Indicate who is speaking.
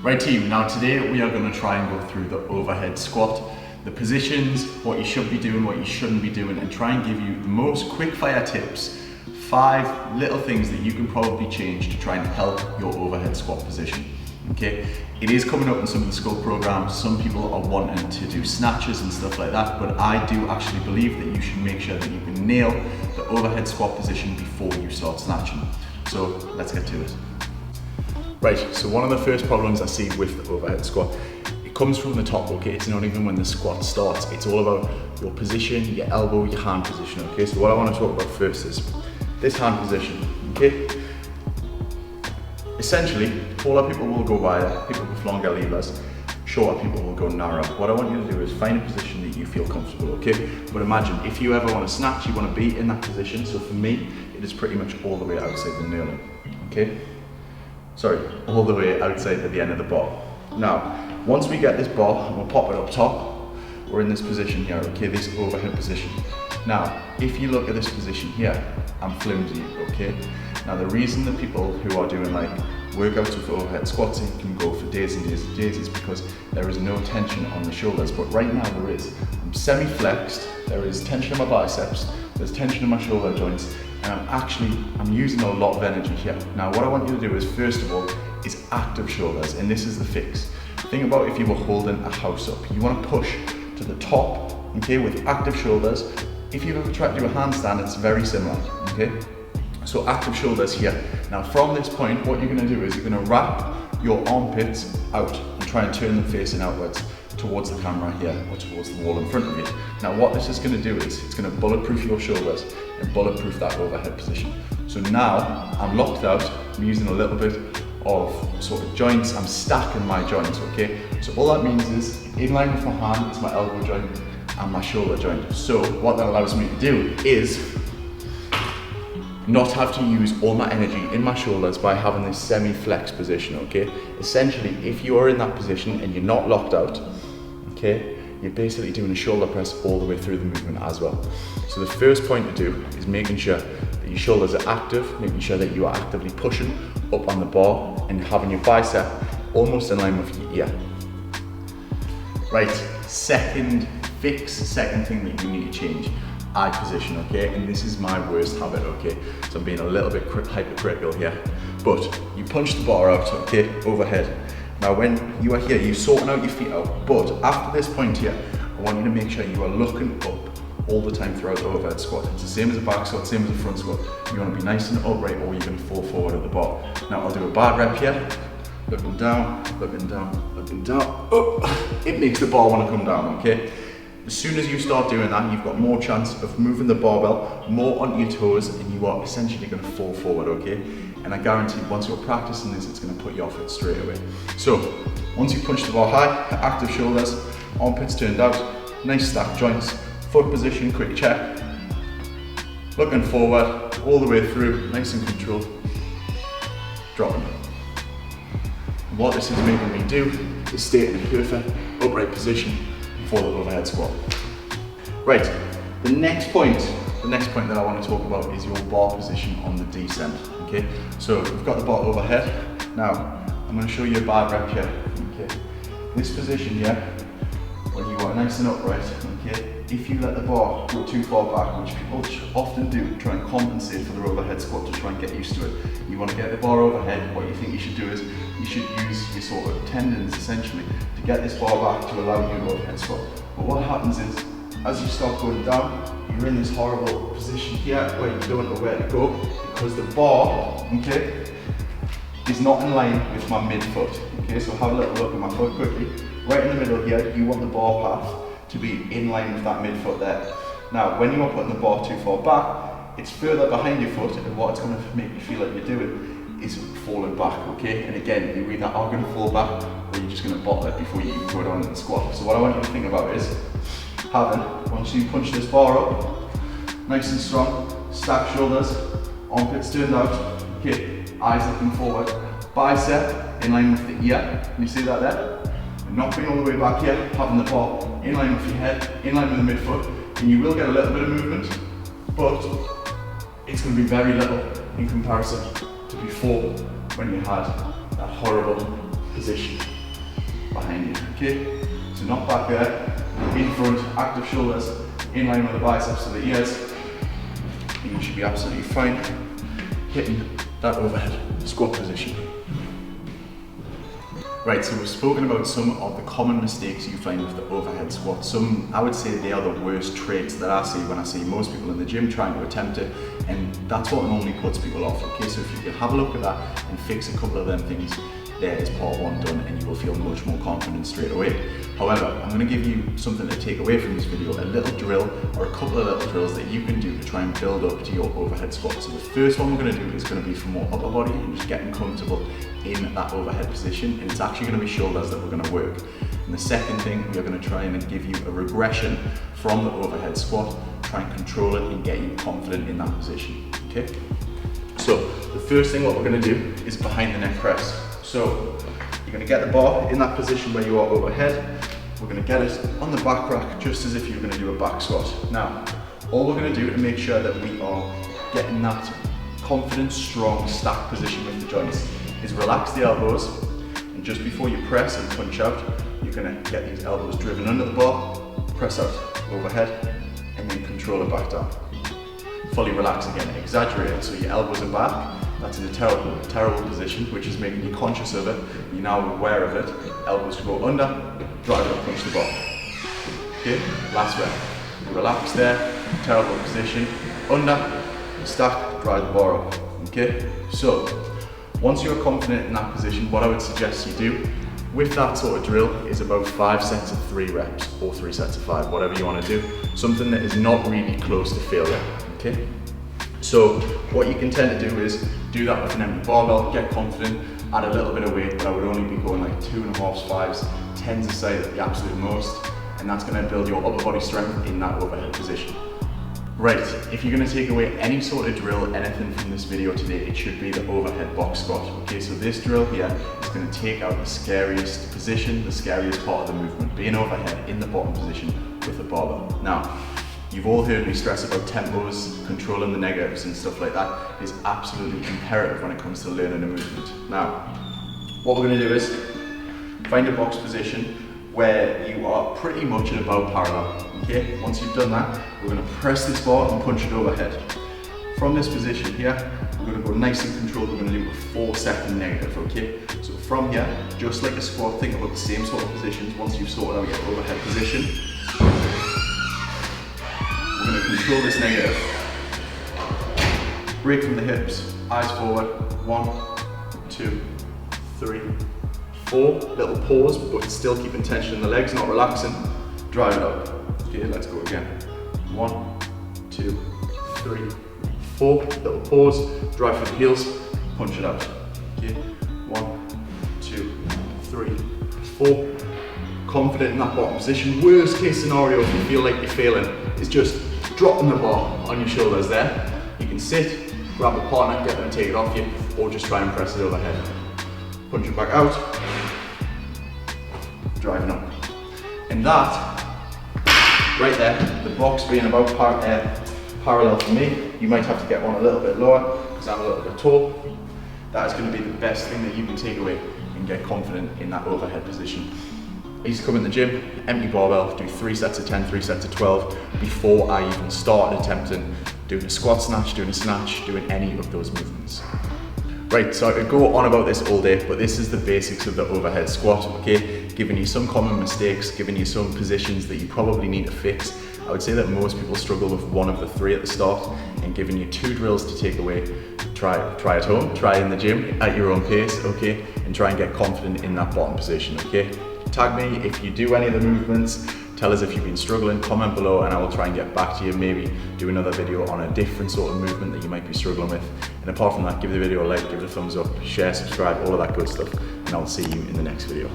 Speaker 1: Right team, now today we are going to try and go through the overhead squat, the positions, what you should be doing, what you shouldn't be doing, and try and give you the most quick fire tips, 5 little things that you can probably change to try and help your overhead squat position. Okay, it is coming up in some of the scope programs. Some people are wanting to do snatches and stuff like that, but I do actually believe that you should make sure that you can nail the overhead squat position before you start snatching. So let's get to it. Right, so one of the first problems I see with the overhead squat, it comes from the top, okay? It's not even when the squat starts. It's all about your position, your elbow, your hand position, okay? So what I want to talk about first is this hand position, okay? Essentially, taller people will go wider, people with longer levers, shorter people will go narrow. What I want you to do is find a position that you feel comfortable, okay? But imagine, if you ever want to snatch, you want to be in that position. So for me, it is pretty much all the way outside the knurling, okay? Sorry, all the way outside at the end of the bar. Now, once we get this bar, and we'll pop it up top, we're in this position here, okay, this overhead position. Now, if you look at this position here, I'm flimsy, okay? Now, the reason that people who are doing like workouts with overhead squatting can go for days and days and days is because there is no tension on the shoulders, but right now there is. I'm semi-flexed, there is tension in my biceps, there's tension in my shoulder joints, and I'm using a lot of energy here. Now, what I want you to do is, first of all, is active shoulders, and this is the fix. Think about if you were holding a house up. You want to push to the top, okay, with active shoulders. If you've ever tried to do a handstand, it's very similar, okay? So active shoulders here. Now, from this point, what you're going to do is you're going to wrap your armpits out and try and turn them facing outwards towards the camera here or towards the wall in front of you. Now, what this is going to do is it's going to bulletproof your shoulders and bulletproof that overhead position. So now I'm locked out, I'm using a little bit of sort of joints, I'm stacking my joints, okay? So all that means is in line with my hand, it's my elbow joint and my shoulder joint. So what that allows me to do is not have to use all my energy in my shoulders by having this semi-flex position, okay? Essentially, if you are in that position and you're not locked out, okay, you're basically doing a shoulder press all the way through the movement as well. So the first point to do is making sure that your shoulders are active, making sure that you are actively pushing up on the bar and having your bicep almost in line with your ear. Right, second thing that you need to change, eye position, okay? And this is my worst habit, okay? So I'm being a little bit hypercritical here. But you punch the bar out, okay, overhead. Now when you are here, you're sorting out your feet out. But after this point here, I want you to make sure you are looking up all the time throughout the overhead squat. It's the same as a back squat, same as a front squat. You want to be nice and upright or you're going to fall forward at the bar. Now I'll do a bar rep here. Looking down, looking down, looking down. Oh, it makes the bar want to come down, okay? As soon as you start doing that, you've got more chance of moving the barbell more onto your toes and you are essentially going to fall forward, okay? And I guarantee once you're practicing this, it's going to put you off it straight away. So, once you punch the bar high, active shoulders, armpits turned out, nice stacked joints, foot position, quick check, looking forward, all the way through, nice and controlled, dropping. And what this is making me do is stay in a perfect upright position for the overhead squat. Right, the next point that I want to talk about is your bar position on the descent, okay? So we've got the bar overhead. Now, I'm going to show you a bar rep here, okay? This position here, when you are nice and upright, okay? If you let the bar go too far back, which people often do, try and compensate for their overhead squat to try and get used to it. You want to get the bar overhead, what you think you should do is, you should use your sort of tendons essentially to get this bar back to allow you to overhead squat. But what happens is, as you start going down, you're in this horrible position here where you don't know where to go because the bar, okay, is not in line with my midfoot. Okay, so have a little look at my foot quickly. Right in the middle here, you want the bar path to be in line with that midfoot there. Now, when you are putting the bar too far back, it's further behind your foot, and what it's going to make you feel like you're doing is falling back, okay? And again, you either are going to fall back or you're just going to bottle it before you even go down in the squat. So what I want you to think about is once you punch this bar up, nice and strong, stack shoulders, armpits turned out, okay, eyes looking forward, bicep in line with the ear, can you see that there? And not going all the way back here, having the bar in line with your head, in line with the midfoot, and you will get a little bit of movement, but it's going to be very little in comparison to before when you had that horrible position behind you, okay? So not back there, in front, active shoulders, in line with the biceps to the ears. You should be absolutely fine hitting that overhead squat position. Right, so we've spoken about some of the common mistakes you find with the overhead squat. Some, I would say they are the worst traits that I see when I see most people in the gym trying to attempt it, and that's what normally puts people off, okay? So if you can have a look at that and fix a couple of them things, there is part one done and you will feel much more confident straight away. However, I'm going to give you something to take away from this video, a little drill or a couple of little drills that you can do to try and build up to your overhead squat. So the first one we're going to do is going to be for more upper body and just getting comfortable in that overhead position, and it's actually going to be shoulders that we're going to work. And the second thing, we are going to try and give you a regression from the overhead squat, try and control it and get you confident in that position, okay? So the first thing what we're going to do is behind the neck press. So you're going to get the bar in that position where you are overhead. We're going to get it on the back rack just as if you're going to do a back squat. Now, all we're going to do to make sure that we are getting that confident, strong, stacked position with the joints is relax the elbows, and just before you press and punch out, you're going to get these elbows driven under the bar, press out overhead, and then control it back down. Fully relax again, exaggerate it so your elbows are back. That's in a terrible, terrible position, which is making you conscious of it. You're now aware of it. Elbows to go under, drive up, punch the bar. Okay, last way. Relax there, terrible position, under, stack, drive the bar up. Okay, so once you're confident in that position, what I would suggest you do with that sort of drill is about 5 sets of 3 reps or 3 sets of 5, whatever you want to do. Something that is not really close to failure. Okay. So what you can tend to do is do that with an empty barbell, get confident, add a little bit of weight, but I would only be going like 2.5s, 5s, 10s aside at the absolute most, and that's going to build your upper body strength in that overhead position. Right, if you're going to take away any sort of drill, anything from this video today, it should be the overhead box squat. Okay, so this drill here is going to take out the scariest position, the scariest part of the movement, being overhead in the bottom position with the barbell. Now, you've all heard me stress about tempos, controlling the negatives and stuff like that. It is absolutely imperative when it comes to learning a movement. Now, what we're going to do is find a box position where you are pretty much at about parallel. Okay, once you've done that, we're going to press this bar and punch it overhead. From this position here, we're going to go nice and controlled. We're going to do a 4-second negative, okay? So from here, just like a squat, think about the same sort of positions. Once you've sorted out your overhead position, we're going to control this negative. Break from the hips, eyes forward. 1, 2, 3, 4. Little pause, but still keeping tension in the legs, not relaxing. Drive it up. Okay, let's go again. 1, 2, 3, 4. Little pause. Drive through the heels. Punch it out. Okay. 1, 2, 3, 4. Confident in that bottom position. Worst case scenario, if you feel like you're failing, is just dropping the bar on your shoulders there. You can sit, grab a partner, get them to take it off you, or just try and press it overhead. Punch it back out. Driving up. And that, right there, the box being about parallel for me, you might have to get one a little bit lower because I'm a little bit tall. That is going to be the best thing that you can take away and get confident in that overhead position. I used to come in the gym, empty barbell, do 3 sets of 10, 3 sets of 12 before I even started attempting doing a squat snatch, doing a snatch, doing any of those movements. Right, so I could go on about this all day, but this is the basics of the overhead squat, okay? Giving you some common mistakes, giving you some positions that you probably need to fix. I would say that most people struggle with one of the 3 at the start, and giving you 2 drills to take away. Try at home, try in the gym at your own pace, okay? And try and get confident in that bottom position, okay? Tag me if you do any of the movements. Tell us if you've been struggling, comment below, and I will try and get back to you, maybe do another video on a different sort of movement that you might be struggling with. And apart from that, give the video a like, give it a thumbs up, share, subscribe, all of that good stuff, and I'll see you in the next video.